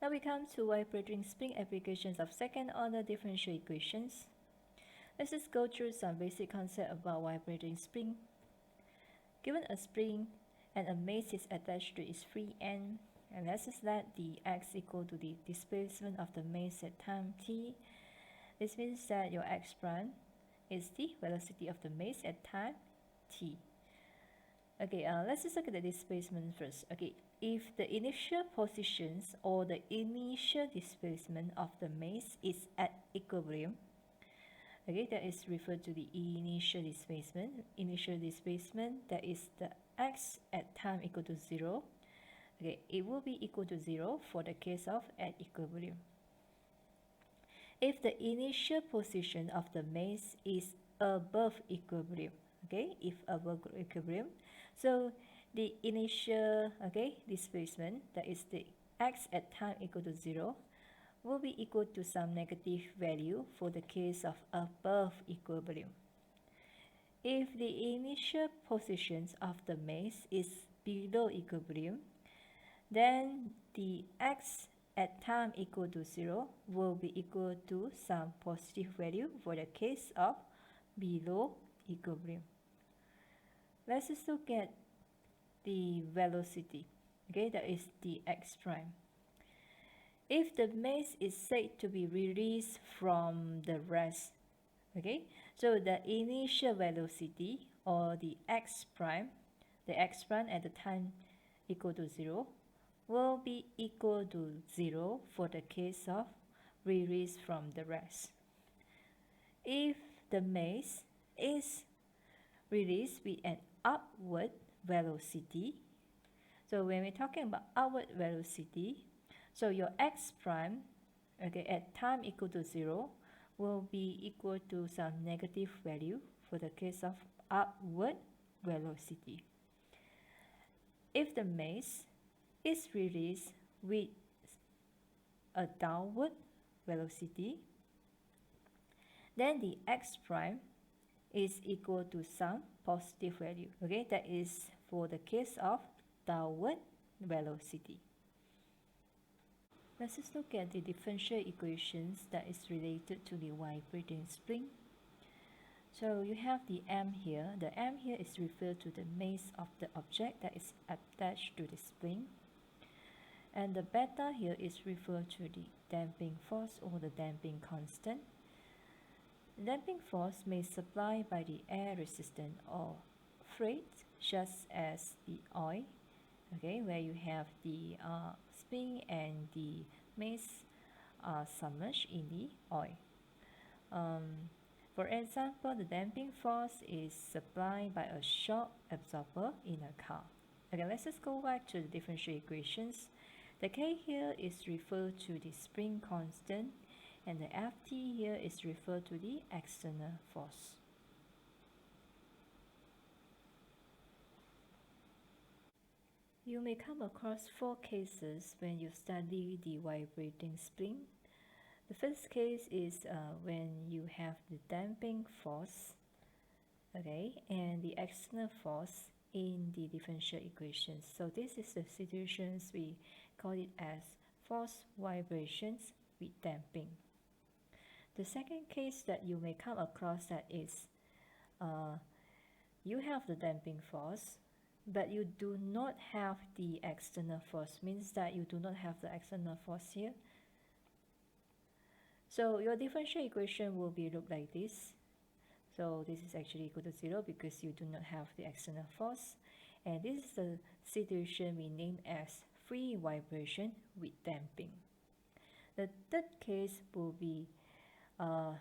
Now we come to vibrating spring applications of second order differential equations. Let's just go through some basic concept about vibrating spring. Given a spring and a mass is attached to its free end, and let's just let the x equal to the displacement of the mass at time t. This means that your x prime is the velocity of the mass at time t. Okay, let's just look at the displacement first. Okay, if the initial positions or the initial displacement of the mass is at equilibrium, okay, that is referred to the initial displacement. Initial displacement, that is the x at time equal to 0. Okay, it will be equal to 0 for the case of at equilibrium. If the initial position of the mass is above equilibrium, okay, if above equilibrium, so the initial, okay, displacement, that is the x at time equal to 0, will be equal to some negative value for the case of above equilibrium. If the initial positions of the mass is below equilibrium, then the x at time equal to 0 will be equal to some positive value for the case of below equilibrium. Let's just look at the velocity, okay, that is the x prime. If the mass is said to be released from the rest, okay, so the initial velocity or the x prime at the time equal to 0 will be equal to 0 for the case of release from the rest. If the mass is released with an upward velocity, so when we're talking about upward velocity, so your x prime, okay, at time equal to 0 will be equal to some negative value for the case of upward velocity. If the mass is released with a downward velocity, then the x prime is equal to some positive value, okay, that is for the case of downward velocity. Let's just look at the differential equations that is related to the vibrating spring. So you have the m here. The m here is referred to the mass of the object that is attached to the spring. And the beta here is referred to the damping force or the damping constant. The damping force may supplied by the air resistant or freight, just as the oil, okay, where you have the spring and the mass submerged in the oil. For example, the damping force is supplied by a shock absorber in a car. Okay, let's just go back to the differential equations. The K here is referred to the spring constant, and the Ft here is referred to the external force. You may come across 4 cases when you study the vibrating spring. The first case is when you have the damping force, okay, and the external force in the differential equations. So this is the situations we call it as force vibrations with damping. The second case that you may come across that is you have the damping force, but you do not have the external force, means that you do not have the external force here. So your differential equation will be look like this. So this is actually equal to 0 because you do not have the external force. And this is the situation we name as free vibration with damping. The third case will be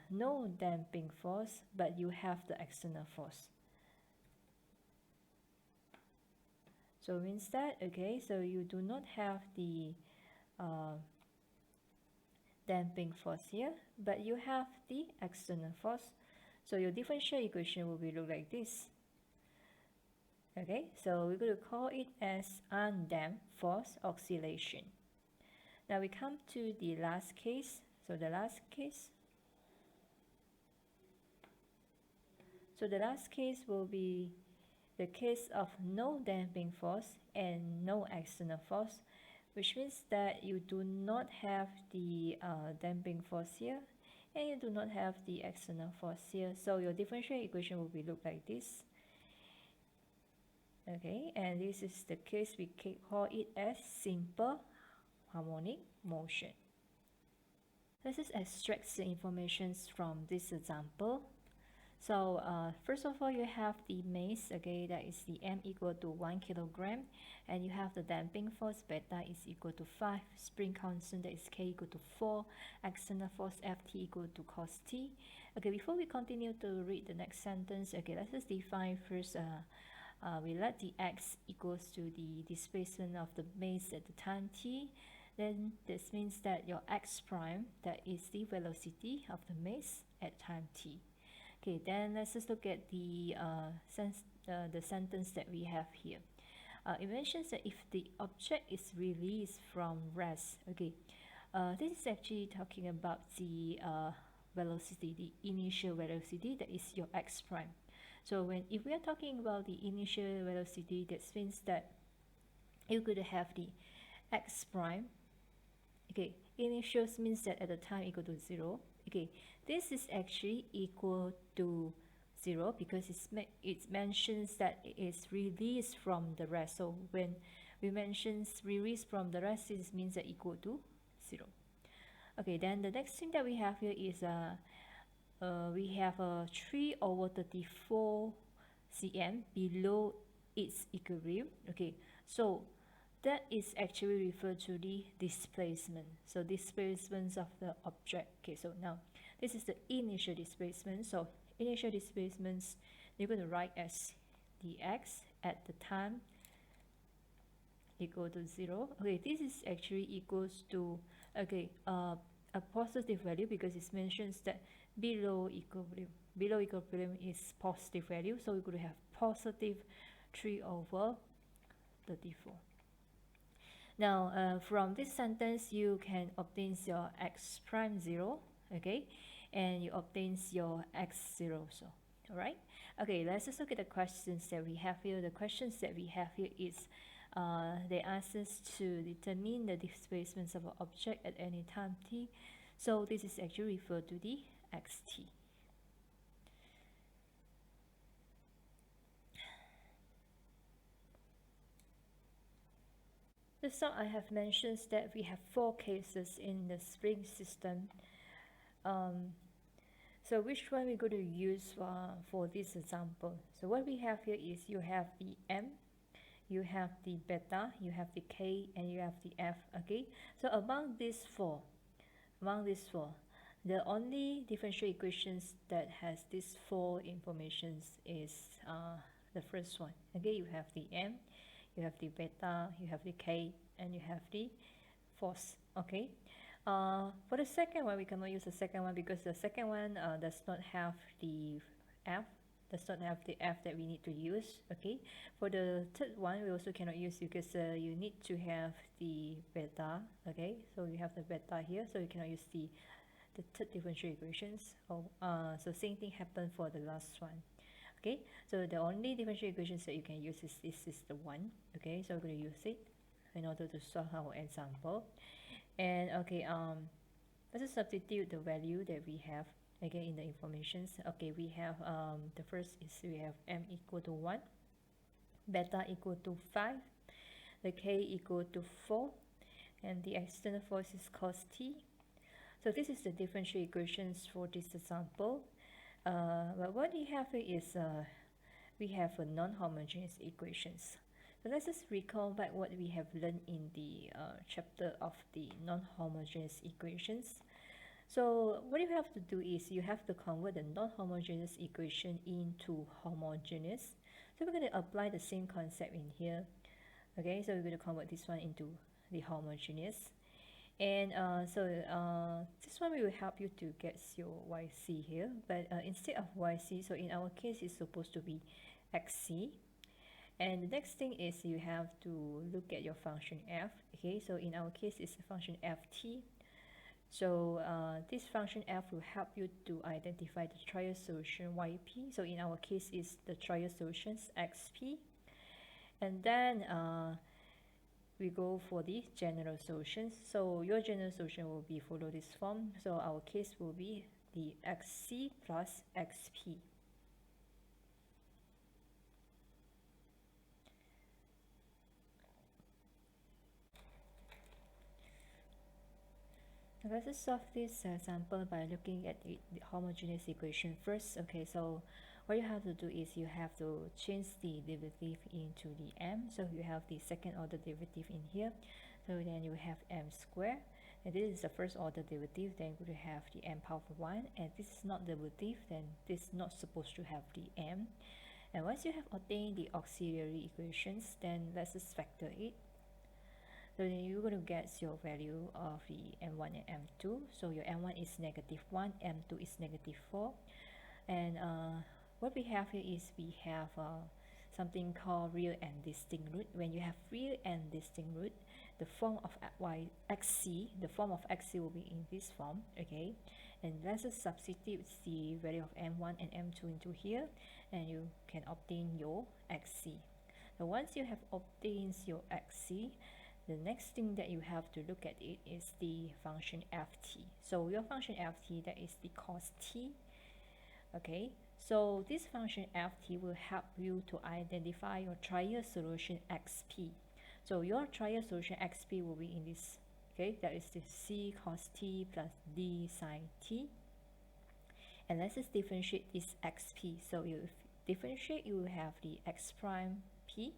no damping force, but you have the external force. So means that, okay, so you do not have the damping force here, but you have the external force. So your differential equation will be look like this. Okay, so we're going to call it as undamped force oscillation. Now we come to the last case. So the last case will be the case of no damping force and no external force, which means that you do not have the damping force here, and you do not have the external force here. So your differential equation will be look like this. Okay, and this is the case we can call it as simple harmonic motion. Let's just extract the information from this example. So first of all, you have the mass, okay, that is the m equal to 1 kilogram, and you have the damping force beta is equal to 5, spring constant that is k equal to 4, external force ft equal to cos t. Okay, before we continue to read the next sentence, okay, let's just define first. We let the x equals to the displacement of the mass at the time t. Then this means that your x prime, that is the velocity of the mass at time t. Okay, then let's just look at the sentence that we have here. It mentions that if the object is released from rest, okay, this is actually talking about the velocity, the initial velocity, that is your x prime. So if we are talking about the initial velocity, that means that you could have the x prime. Okay, initial means that at the time equal to 0. Okay, this is actually equal to 0 because it mentions that it is released from the rest. So when we mention release from the rest, this means that equal to 0. Okay, then the next thing that we have here is we have a 3 over 34 cm below its equilibrium. Okay, so that is actually referred to the displacement. So displacement of the object. Okay, so now this is the initial displacement. So initial displacements you're going to write as dx at the time equal to 0. Okay, this is actually equals to a positive value because it mentions that below equilibrium. Below equilibrium is positive value, so we're going to have positive 3 over 34. Now, from this sentence, you can obtain your x prime 0, okay, and you obtain your x 0. So, all right. Okay, let's just look at the questions that we have here. The questions that we have here is they ask us to determine the displacements of an object at any time t. So this is actually referred to the xt. So I have mentioned that we have 4 cases in the spring system. So which one we're going to use for this example? So what we have here is you have the m, you have the beta, you have the k, and you have the f. Okay. So among these four, the only differential equations that has these 4 informations is the first one. Okay, you have the m, you have the beta, you have the k, and you have the force. Okay. For the second one, we cannot use the second one because the second one does not have the f, that we need to use. Okay. For the third one, we also cannot use because you need to have the beta. Okay. So you have the beta here, so you cannot use the third differential equations. So same thing happened for the last one. Okay, so the only differential equations that you can use is this is the one. Okay, so we're going to use it in order to solve our example. And okay, let's just substitute the value that we have again in the informations. Okay, we have the first is we have m equal to 1, beta equal to 5, the k equal to 4, and the external force is cos t. So this is the differential equations for this example. But what we have here is we have a non-homogeneous equations. So let's just recall back what we have learned in the chapter of the non-homogeneous equations. So what you have to do is you have to convert the non-homogeneous equation into homogeneous. So we're going to apply the same concept in here. Okay, so we're going to convert this one into the homogeneous. And this one will help you to get your yc here, but instead of yc, so in our case it's supposed to be xc. And the next thing is you have to look at your function f. Okay, so in our case it's the function ft. So this function f will help you to identify the trial solution yp. So in our case it's the trial solutions xp. And then we go for the general solutions. So your general solution will be follow this form. So our case will be the xc plus xp. Let's just solve this example by looking at the homogeneous equation first. Okay, so what you have to do is you have to change the derivative into the m. So you have the second order derivative in here. So then you have m squared. And this is the first order derivative. Then you have the m power of 1. And this is not derivative. Then this is not supposed to have the m. And once you have obtained the auxiliary equations, then let's just factor it. So then you're going to get your value of the m1 and m2. So your m1 is -1, m2 is -4. And what we have here is we have something called real and distinct root. When you have real and distinct root, the form of xc will be in this form, okay? And let's just substitute the value of m1 and m2 into here, and you can obtain your xc. So once you have obtained your xc, the next thing that you have to look at it is the function ft. So your function ft, that is the cos t. Okay, so this function ft will help you to identify your trial solution xp. So your trial solution xp will be in this, okay, that is the c cos t plus d sin t. And let's just differentiate this xp. So you differentiate, you will have the x prime p.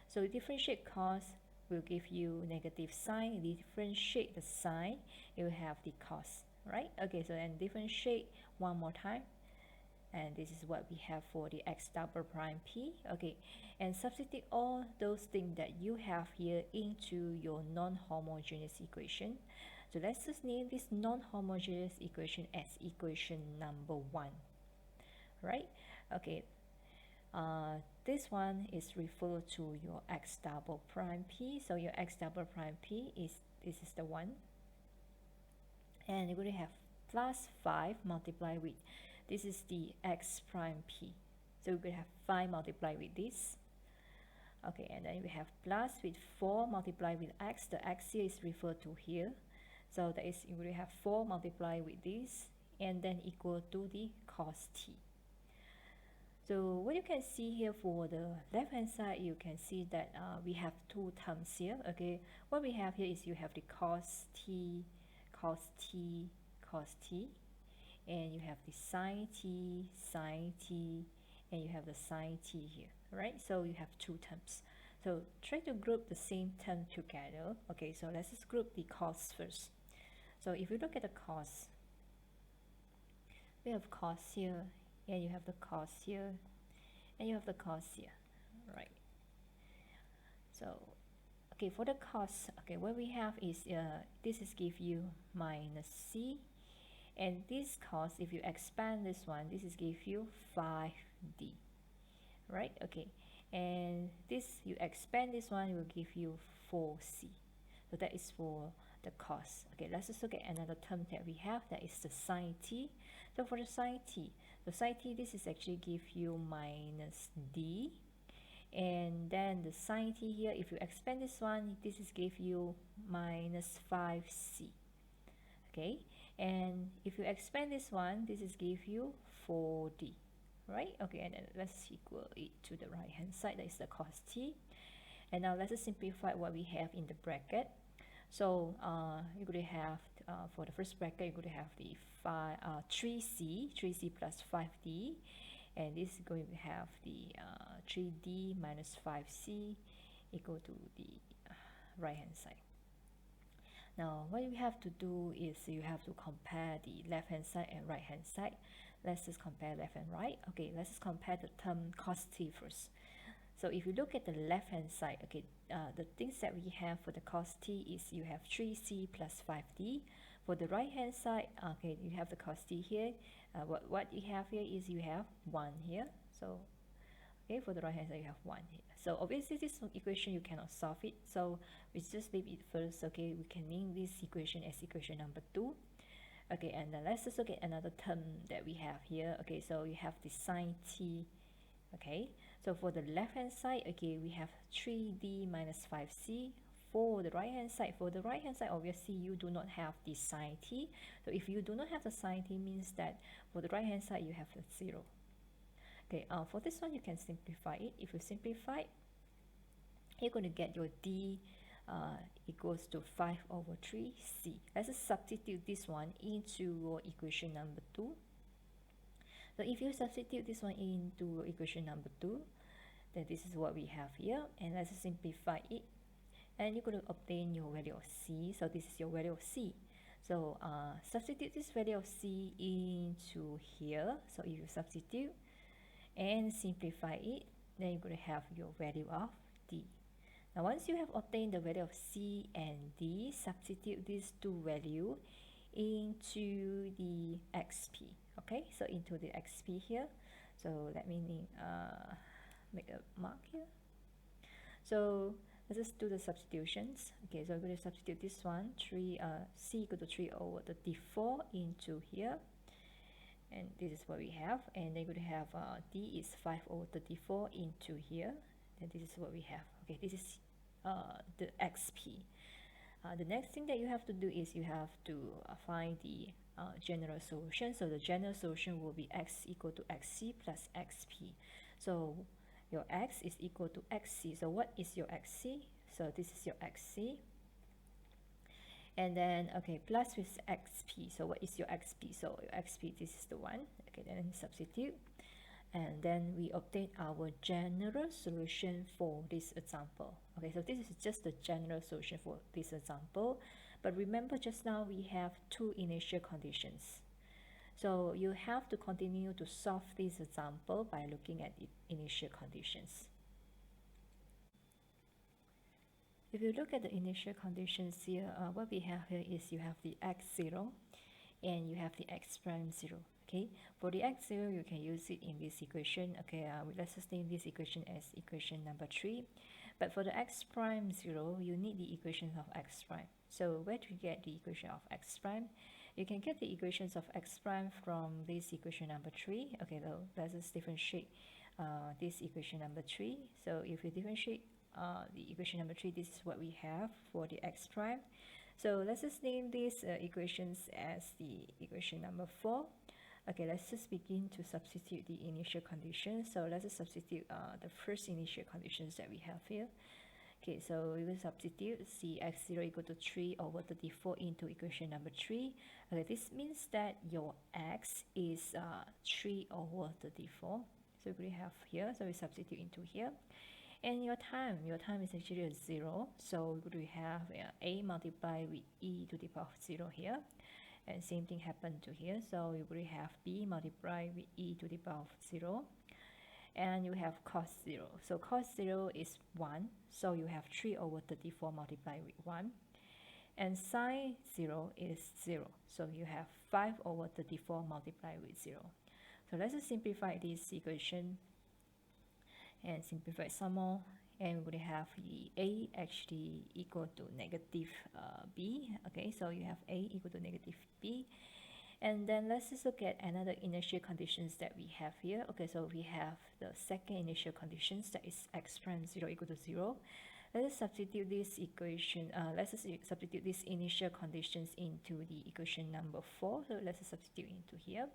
So differentiate cos will give you negative sine. Differentiate the sine, you will have the cos, right? Okay, so then differentiate one more time, and this is what we have for the x double prime p. Okay, and substitute all those things that you have here into your non-homogeneous equation. So let's just name this non-homogeneous equation as equation number 1, right? Okay, this one is referred to your x double prime p. So your x double prime p is, this is the one, and you're going to have plus 5 multiplied with, this is the x prime p. So we're going to have 5 multiplied with this. Okay, and then we have plus with 4 multiplied with x. The x here is referred to here. So that is, you will have 4 multiplied with this, and then equal to the cos t. So what you can see here for the left hand side, you can see that we have two terms here. Okay, what we have here is you have the cos t, cos t, cos t, and you have the sin t, and you have the sin t here, right? So you have two terms. So try to group the same term together. Okay, so let's just group the cos first. So if you look at the cos, we have cos here, and you have the cos here, and you have the cos here, right? So okay, for the cos, okay, what we have is this is give you minus c, and this cos, if you expand this one, this is give you 5d, right? Okay, and this, you expand this one, it will give you 4c. So that is for the cos. Okay, let's just look at another term that we have, that is the sin t. So for the sin t, the sin t, this is actually give you minus d, and then the sin t here, if you expand this one, this is give you minus 5c. Okay, and if you expand this one, this is give you 4d, right? Okay, and then let's equal it to the right hand side, that is the cos t. And now let's just simplify what we have in the bracket. So you're going to have, for the first bracket, you're going to have the 3c plus 5d, and this is going to have the 3d minus 5c equal to the right hand side. Now what you have to do is you have to compare the left hand side and right hand side. Let's just compare left and right. Okay, let's just compare the term cos t first. So if you look at the left hand side, okay, the things that we have for the cos t is you have 3c plus 5d. For the right hand side, okay, you have the cos t here. What you have here is you have 1 here. So okay, for the right hand side you have 1 here. So obviously this equation you cannot solve it, so we just leave it first. Okay, we can name this equation as equation number 2. Okay, and then let's just look at another term that we have here. Okay, so you have the sin t. Okay, so for the left hand side, okay, we have 3d minus 5c, for the right hand side, obviously you do not have the sine t. So if you do not have the sine t, means that for the right hand side you have the 0. Okay, for this one you can simplify it. If you simplify, you're going to get your d equals to 5 over 3c. Let's just substitute this one into your equation number 2. So if you substitute this one into equation number 2, then this is what we have here, and let's simplify it, and you're going to obtain your value of c. So this is your value of c. So substitute this value of c into here. So if you substitute and simplify it, then you're going to have your value of d. Now once you have obtained the value of c and d, substitute these two values into the xp. Okay, so into the xp here. So let me make a mark here. So let's just do the substitutions. Okay, so I'm going to substitute this one, c equal to 3 over the d4 into here, and this is what we have. And then we're going to have d is 5 over the d4 into here, and this is what we have. Okay, this is the xp. The next thing that you have to do is you have to find the general solution. So the general solution will be x equal to xc plus xp. So your x is equal to xc. So what is your xc? So this is your xc. And then, okay, plus with xp. So what is your xp? So your xp, this is the one. Okay, then substitute. And then we obtain our general solution for this example. Okay, so this is just the general solution for this example. But remember, just now we have two initial conditions. So you have to continue to solve this example by looking at the initial conditions. If you look at the initial conditions here, what we have here is you have the x0 and you have the x prime 0. Okay, for the x0 you can use it in this equation. Okay, let's just name this equation as equation number 3. But for the x prime 0, you need the equations of x prime. So where do you get the equation of x prime? You can get the equations of x prime from this equation number 3. Okay, so let's just differentiate this equation number 3. So if you differentiate the equation number 3, this is what we have for the x prime. So let's just name these equations as the equation number 4. Okay, let's just begin to substitute the initial conditions. So let's just substitute the first initial conditions that we have here. Okay, so we will substitute cx0 equal to 3 over 34 into equation number 3. Okay, this means that your x is 3 over 34. So we have here, so we substitute into here. And your time is actually a 0. So we have a multiplied with e to the power of 0 here. And same thing happened to here. So you will have b multiplied with e to the power of 0. And you have cos 0. So cos 0 is 1. So you have 3 over 34 multiplied with 1. And sine 0 is 0. So you have 5 over 34 multiplied with 0. So let's just simplify this equation and simplify some more. And we're going to have the a actually equal to negative b. Okay, so you have a equal to negative b. And then let's just look at another initial conditions that we have here. Okay, so we have the second initial conditions, that is x prime 0 equal to 0. Let's substitute this equation, let's just substitute these initial conditions into the equation number 4. So let's just substitute into here.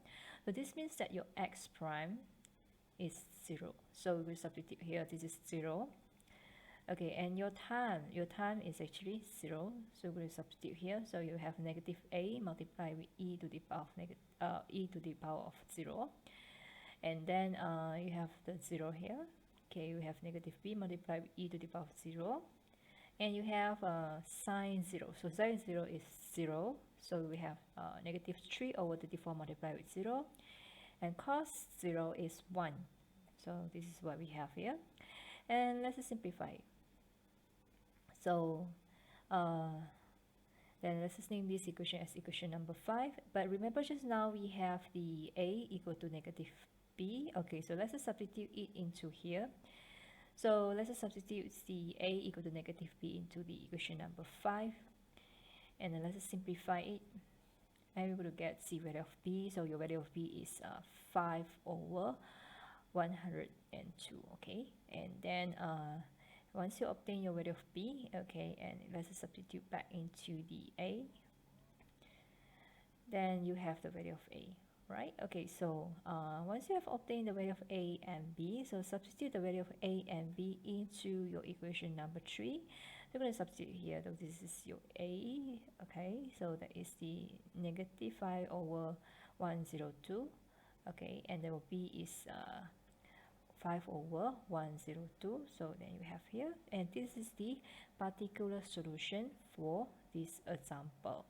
So this means that your x prime is 0. So we will substitute here, this is 0. Okay, and your time is actually 0. So we will substitute here. So you have negative a multiplied with e to the power of 0. And then you have the 0 here. Okay, you have negative b multiplied with e to the power of 0. And you have sine 0. So sine 0 is 0. So we have negative 3 over 34 multiplied with 0. And cos 0 is 1. So this is what we have here. And let's just simplify it. So then let's just name this equation as equation number 5. But remember, just now we have the a equal to negative b. Okay, so let's just substitute it into here. So let's just substitute the a equal to negative b into the equation number 5. And then let's just simplify it. And we're going to get the value of b. So your value of b is 5 over 102. Okay, and then Once you obtain your value of b, okay, and let's substitute back into the a, then you have the value of a, right? Okay, so once you have obtained the value of a and b, so substitute the value of a and b into your equation number 3. You're going to substitute here, so this is your a, okay, so that is the negative 5 over 102, okay, and then b is 5 over 102, so then you have here, and this is the particular solution for this example.